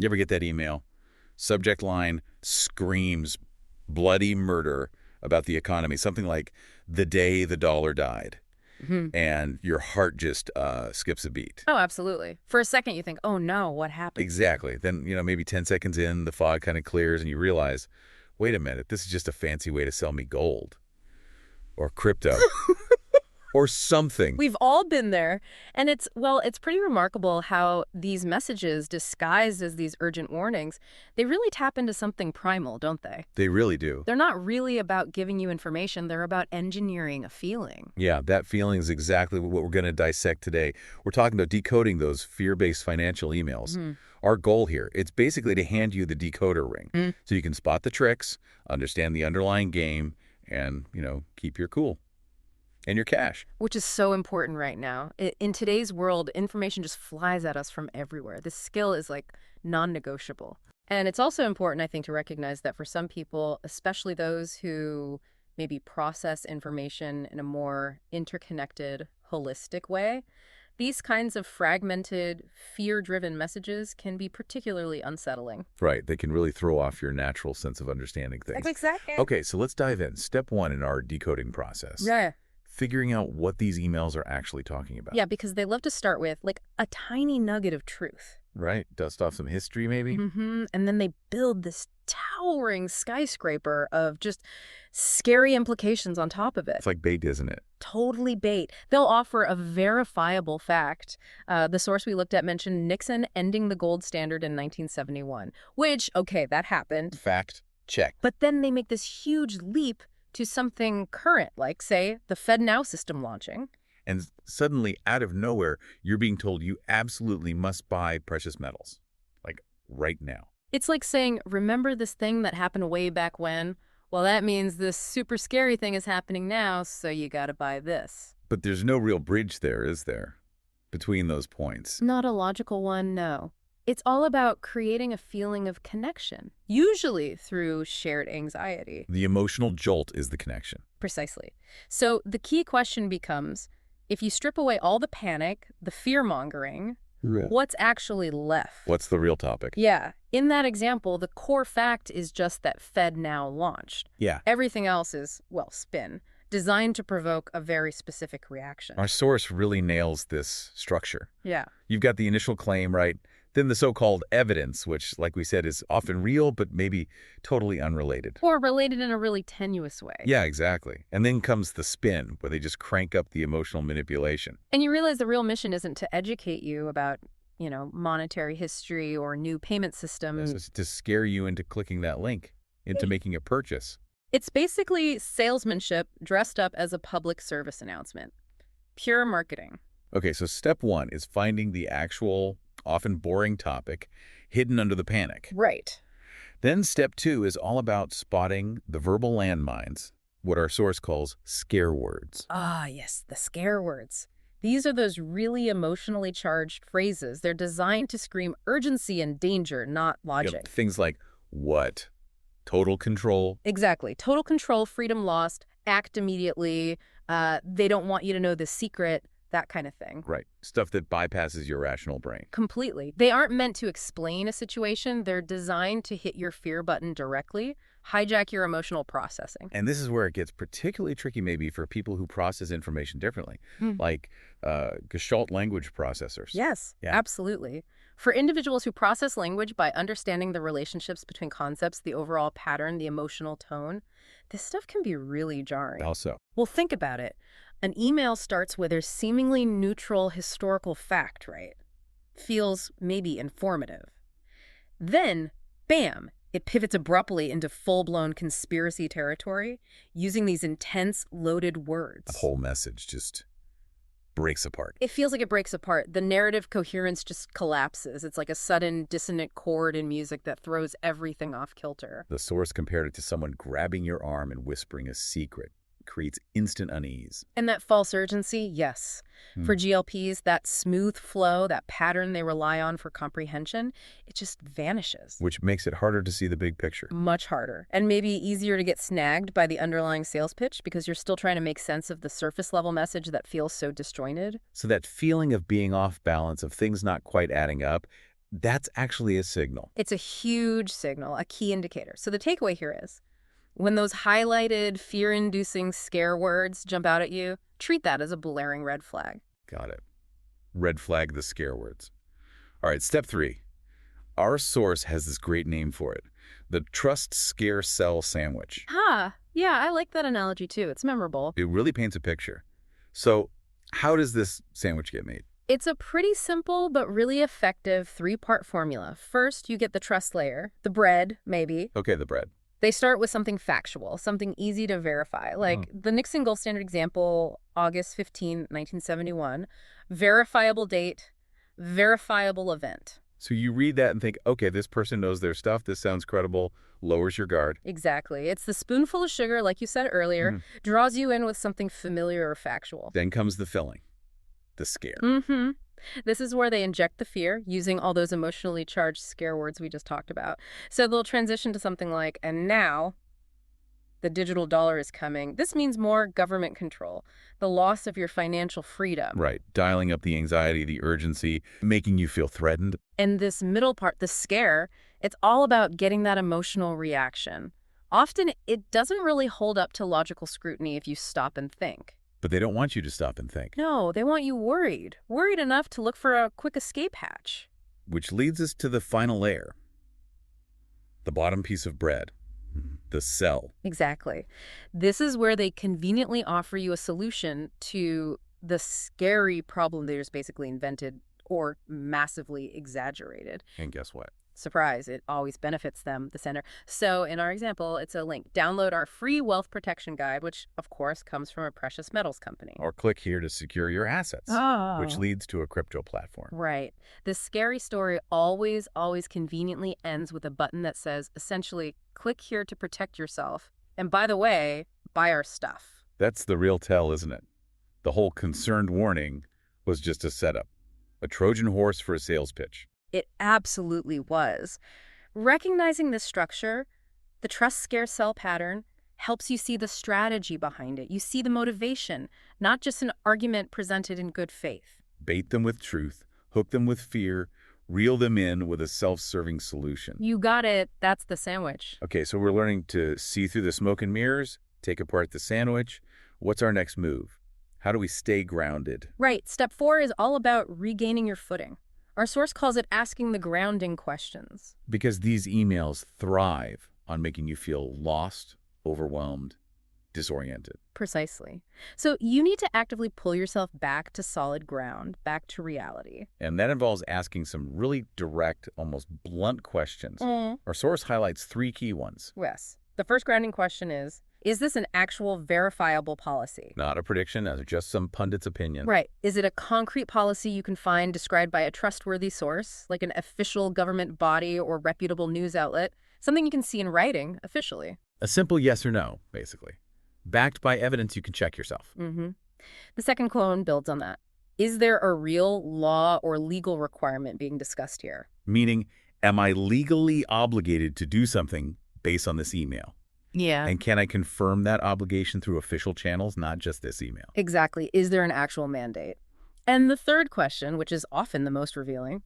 You ever get that email? Subject line screams bloody murder about the economy. Something like, the day the dollar died. Hmm. And your heart just skips a beat. Oh, absolutely. For a second, you think, oh no, what happened? Exactly. Then, maybe 10 seconds in, the fog kind of clears and you realize, wait a minute, this is just a fancy way to sell me gold or crypto or something. We've all been there. And it's pretty remarkable how these messages, disguised as these urgent warnings, they really tap into something primal, don't they? They really do. They're not really about giving you information. They're about engineering a feeling. Yeah, that feeling is exactly what we're going to dissect today. We're talking about decoding those fear-based financial emails. Our goal here, it's basically to hand you the decoder ring so you can spot the tricks, understand the underlying game, and, keep your cool. And your cash. Which is so important right now. In today's world, information just flies at us from everywhere. This skill is like non-negotiable. And it's also important, I think, to recognize that for some people, especially those who maybe process information in a more interconnected, holistic way, these kinds of fragmented, fear-driven messages can be particularly unsettling. Right. They can really throw off your natural sense of understanding things. Exactly. Okay, so let's dive in. Step 1 in our decoding process. Yeah. Figuring out what these emails are actually talking about. Yeah, because they love to start with like a tiny nugget of truth. Right. Dust off some history, maybe? And then they build this towering skyscraper of just scary implications on top of it. It's like bait, isn't it? Totally bait. They'll offer a verifiable fact. The source we looked at mentioned Nixon ending the gold standard in 1971, which, okay, that happened. Fact. Check. But then they make this huge leap to something current, like, say, the FedNow system launching. And suddenly, out of nowhere, you're being told you absolutely must buy precious metals. Like, right now. It's like saying, remember this thing that happened way back when? Well, that means this super scary thing is happening now, so you gotta buy this. But there's no real bridge there, is there? Between those points. Not a logical one, no. It's all about creating a feeling of connection, usually through shared anxiety. The emotional jolt is the connection. Precisely. So the key question becomes, if you strip away all the panic, the fear-mongering, what's actually left? What's the real topic? Yeah. In that example, the core fact is just that FedNow launched. Yeah. Everything else is, well, spin, designed to provoke a very specific reaction. Our source really nails this structure. Yeah. You've got the initial claim, right? Then the so-called evidence, which, like we said, is often real, but maybe totally unrelated. Or related in a really tenuous way. Yeah, exactly. And then comes the spin, where they just crank up the emotional manipulation. And you realize the real mission isn't to educate you about, monetary history or new payment systems. It's to scare you into clicking that link, into making a purchase. It's basically salesmanship dressed up as a public service announcement. Pure marketing. Okay, so step 1 is finding the actual, often boring topic hidden under the panic. Right. Then step 2 is all about spotting the verbal landmines, what our source calls scare words. Ah, yes, the scare words. These are those really emotionally charged phrases. They're designed to scream urgency and danger, not logic. Things like, what? Total control? Exactly. Total control, freedom lost, act immediately, they don't want you to know the secret, that kind of thing. Right. Stuff that bypasses your rational brain. Completely. They aren't meant to explain a situation. They're designed to hit your fear button directly, hijack your emotional processing. And this is where it gets particularly tricky maybe for people who process information differently, like Gestalt language processors. Yes, Yeah. absolutely. For individuals who process language by understanding the relationships between concepts, the overall pattern, the emotional tone, this stuff can be really jarring. Also. Well, think about it. An email starts with a seemingly neutral historical fact, right? Feels maybe informative. Then, bam, it pivots abruptly into full-blown conspiracy territory using these intense, loaded words. The whole message just breaks apart. It feels like it breaks apart. The narrative coherence just collapses. It's like a sudden dissonant chord in music that throws everything off kilter. The source compared it to someone grabbing your arm and whispering a secret. Creates instant unease. And that false urgency, yes. For GLPs, that smooth flow, that pattern they rely on for comprehension, it just vanishes. Which makes it harder to see the big picture. Much harder. And maybe easier to get snagged by the underlying sales pitch because you're still trying to make sense of the surface level message that feels so disjointed. So that feeling of being off balance, of things not quite adding up, That's actually a signal. It's a huge signal, a key indicator. So the takeaway here is, when those highlighted, fear-inducing scare words jump out at you, treat that as a blaring red flag. Got it. Red flag the scare words. All right, step 3. Our source has this great name for it. The trust scare sell sandwich. Yeah, I like that analogy too. It's memorable. It really paints a picture. So how does this sandwich get made? It's a pretty simple but really effective 3-part formula. First, you get the trust layer, the bread, maybe. Okay, the bread. They start with something factual, something easy to verify, like the Nixon gold standard example, August 15, 1971, verifiable date, verifiable event. So you read that and think, okay, this person knows their stuff. This sounds credible. Lowers your guard. Exactly. It's the spoonful of sugar, like you said earlier, draws you in with something familiar or factual. Then comes the filling, the scare. This is where they inject the fear, using all those emotionally charged scare words we just talked about. So they'll transition to something like, and now the digital dollar is coming. This means more government control, the loss of your financial freedom. Right. Dialing up the anxiety, the urgency, making you feel threatened. And this middle part, the scare, it's all about getting that emotional reaction. Often it doesn't really hold up to logical scrutiny if you stop and think. But they don't want you to stop and think. No, they want you worried. Worried enough to look for a quick escape hatch. Which leads us to the final layer. The bottom piece of bread. The sell. Exactly. This is where they conveniently offer you a solution to the scary problem they just basically invented or massively exaggerated. And guess what? Surprise, it always benefits them, the sender. So in our example, it's a link. Download our free wealth protection guide, which of course comes from a precious metals company. Or click here to secure your assets, which leads to a crypto platform. Right. This scary story always conveniently ends with a button that says, essentially, click here to protect yourself. And by the way, buy our stuff. That's the real tell, isn't it? The whole concerned warning was just a setup, a Trojan horse for a sales pitch. It absolutely was. Recognizing this structure, the trust scare sell pattern, helps you see the strategy behind it. You see the motivation, not just an argument presented in good faith. Bait them with truth, hook them with fear, reel them in with a self-serving solution. You got it. That's the sandwich. Okay, so we're learning to see through the smoke and mirrors, take apart the sandwich. What's our next move? How do we stay grounded? Right. Step 4 is all about regaining your footing. Our source calls it asking the grounding questions. Because these emails thrive on making you feel lost, overwhelmed, disoriented. Precisely. So you need to actively pull yourself back to solid ground, back to reality. And that involves asking some really direct, almost blunt questions. Our source highlights 3 key ones. Yes. The first grounding question is this an actual verifiable policy? Not a prediction, just some pundit's opinion. Right. Is it a concrete policy you can find described by a trustworthy source, like an official government body or reputable news outlet? Something you can see in writing, officially. A simple yes or no, basically. Backed by evidence you can check yourself. The second clone builds on that. Is there a real law or legal requirement being discussed here? Meaning, am I legally obligated to do something based on this email? Yeah. And can I confirm that obligation through official channels, not just this email? Exactly. Is there an actual mandate? And the third question, which is often the most revealing,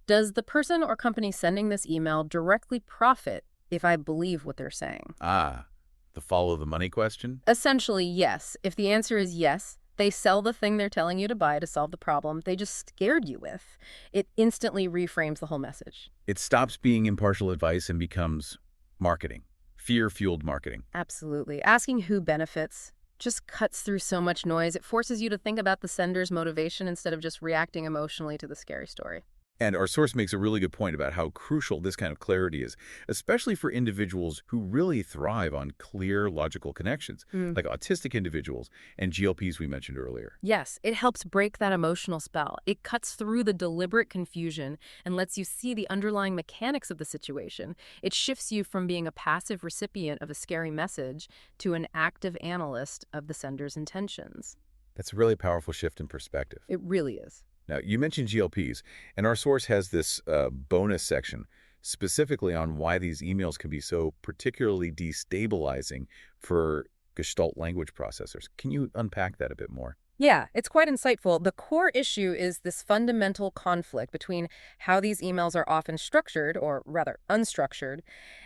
does the person or company sending this email directly profit if I believe what they're saying? The follow the money question? Essentially, yes. If the answer is yes, they sell the thing they're telling you to buy to solve the problem they just scared you with. It instantly reframes the whole message. It stops being impartial advice and becomes marketing. Fear-fueled marketing. Absolutely. Asking who benefits just cuts through so much noise. It forces you to think about the sender's motivation instead of just reacting emotionally to the scary story. And our source makes a really good point about how crucial this kind of clarity is, especially for individuals who really thrive on clear, logical connections, like autistic individuals and GLPs we mentioned earlier. Yes, it helps break that emotional spell. It cuts through the deliberate confusion and lets you see the underlying mechanics of the situation. It shifts you from being a passive recipient of a scary message to an active analyst of the sender's intentions. That's a really powerful shift in perspective. It really is. Now, you mentioned GLPs, and our source has this bonus section specifically on why these emails can be so particularly destabilizing for Gestalt language processors. Can you unpack that a bit more? Yeah, it's quite insightful. The core issue is this fundamental conflict between how these emails are often structured, or rather unstructured,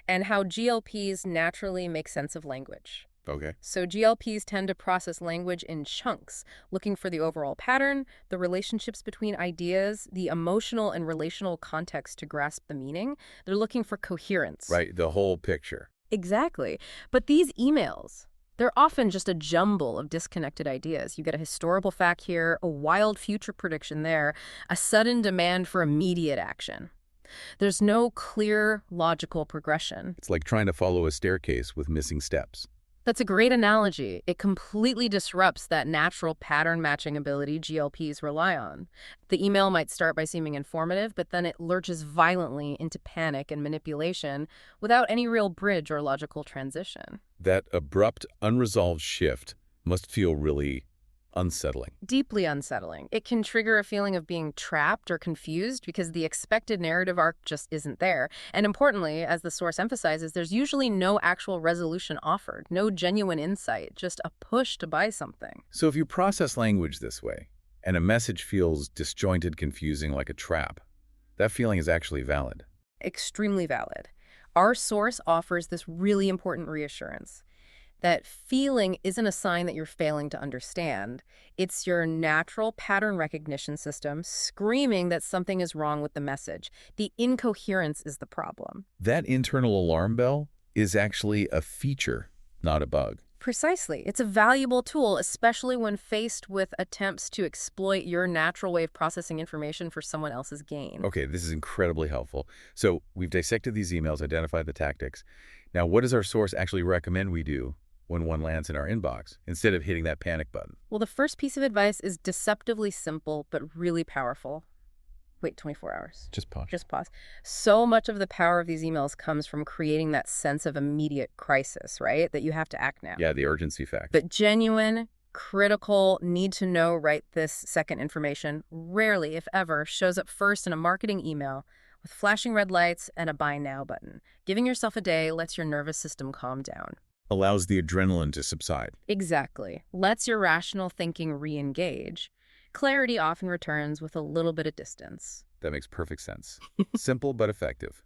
and how GLPs naturally make sense of language. Okay. So GLPs tend to process language in chunks, looking for the overall pattern, the relationships between ideas, the emotional and relational context to grasp the meaning. They're looking for coherence. Right, the whole picture. Exactly. But these emails, they're often just a jumble of disconnected ideas. You get a historical fact here, a wild future prediction there, a sudden demand for immediate action. There's no clear, logical progression. It's like trying to follow a staircase with missing steps. That's a great analogy. It completely disrupts that natural pattern matching ability GLPs rely on. The email might start by seeming informative, but then it lurches violently into panic and manipulation without any real bridge or logical transition. That abrupt, unresolved shift must feel really unsettling. Deeply unsettling. It can trigger a feeling of being trapped or confused because the expected narrative arc just isn't there. And importantly, as the source emphasizes, there's usually no actual resolution offered, no genuine insight, just a push to buy something. So if you process language this way, and a message feels disjointed, confusing, like a trap, that feeling is actually valid. Extremely valid. Our source offers this really important reassurance. That feeling isn't a sign that you're failing to understand. It's your natural pattern recognition system screaming that something is wrong with the message. The incoherence is the problem. That internal alarm bell is actually a feature, not a bug. Precisely. It's a valuable tool, especially when faced with attempts to exploit your natural way of processing information for someone else's gain. Okay, this is incredibly helpful. So we've dissected these emails, identified the tactics. Now, what does our source actually recommend we do when one lands in our inbox, instead of hitting that panic button? Well, the first piece of advice is deceptively simple, but really powerful. Wait 24 hours. Just pause. Just pause. So much of the power of these emails comes from creating that sense of immediate crisis, right? That you have to act now. Yeah, the urgency factor. But genuine, critical, need to know right this second information rarely, if ever, shows up first in a marketing email with flashing red lights and a buy now button. Giving yourself a day lets your nervous system calm down. Allows the adrenaline to subside. Exactly. Lets your rational thinking re-engage. Clarity often returns with a little bit of distance. That makes perfect sense. Simple but effective.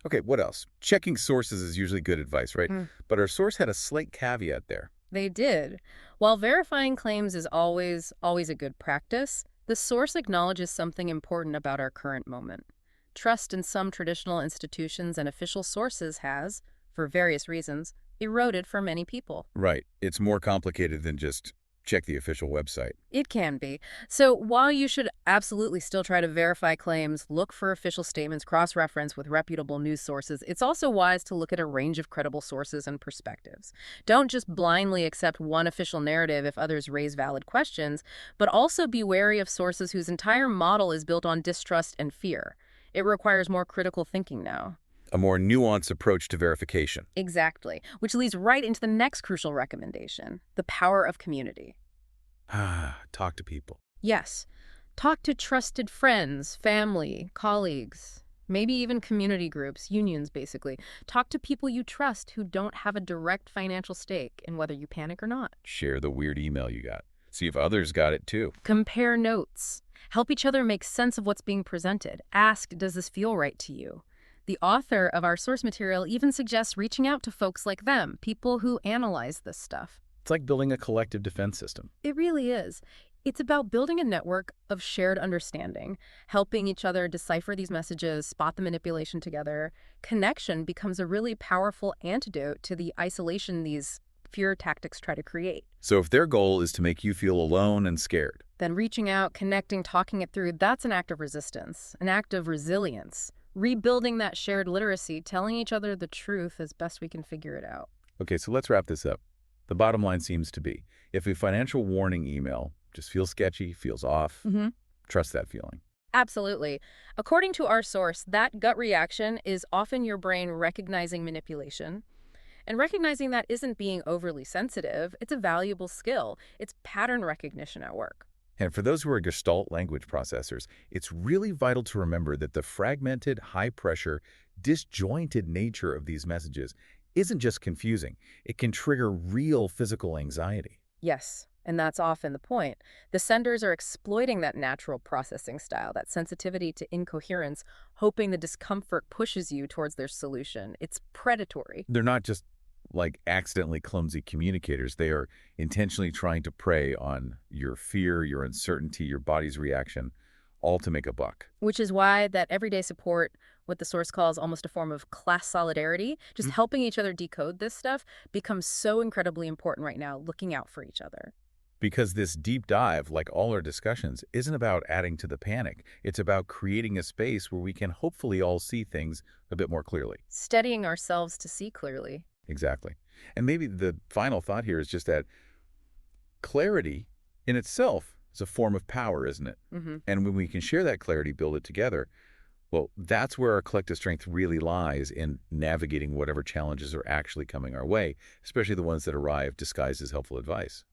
Okay, what else? Checking sources is usually good advice, right? But our source had a slight caveat there. They did. While verifying claims is always a good practice, the source acknowledges something important about our current moment. Trust in some traditional institutions and official sources has, for various reasons, eroded for many people. Right. It's more complicated than just check the official website. It can be. So while you should absolutely still try to verify claims, look for official statements, cross-reference with reputable news sources, it's also wise to look at a range of credible sources and perspectives. Don't just blindly accept one official narrative if others raise valid questions, but also be wary of sources whose entire model is built on distrust and fear. It requires more critical thinking now. A more nuanced approach to verification. Exactly, which leads right into the next crucial recommendation, the power of community. Talk to people. Yes, talk to trusted friends, family, colleagues, maybe even community groups, unions basically. Talk to people you trust who don't have a direct financial stake in whether you panic or not. Share the weird email you got. See if others got it too. Compare notes. Help each other make sense of what's being presented. Ask, does this feel right to you? The author of our source material even suggests reaching out to folks like them, people who analyze this stuff. It's like building a collective defense system. It really is. It's about building a network of shared understanding, helping each other decipher these messages, spot the manipulation together. Connection becomes a really powerful antidote to the isolation these fear tactics try to create. So if their goal is to make you feel alone and scared, then reaching out, connecting, talking it through, that's an act of resistance, an act of resilience. Rebuilding that shared literacy, telling each other the truth as best we can figure it out. Okay, so let's wrap this up. The bottom line seems to be, if a financial warning email just feels sketchy, feels off, trust that feeling. Absolutely. According to our source, that gut reaction is often your brain recognizing manipulation. And recognizing that isn't being overly sensitive, it's a valuable skill. It's pattern recognition at work. And for those who are Gestalt language processors, it's really vital to remember that the fragmented, high-pressure, disjointed nature of these messages isn't just confusing. It can trigger real physical anxiety. Yes, And that's often the point. The senders are exploiting that natural processing style, that sensitivity to incoherence, hoping the discomfort pushes you towards their solution. It's predatory. They're not just like accidentally clumsy communicators. They are intentionally trying to prey on your fear, your uncertainty, your body's reaction, all to make a buck. Which is why that everyday support, what the source calls almost a form of class solidarity, just helping each other decode this stuff, becomes so incredibly important right now, looking out for each other. Because this deep dive, like all our discussions, isn't about adding to the panic. It's about creating a space where we can hopefully all see things a bit more clearly. Steadying ourselves to see clearly. Exactly. And maybe the final thought here is just that clarity in itself is a form of power, isn't it? And when we can share that clarity, build it together, well, that's where our collective strength really lies in navigating whatever challenges are actually coming our way, especially the ones that arrive disguised as helpful advice.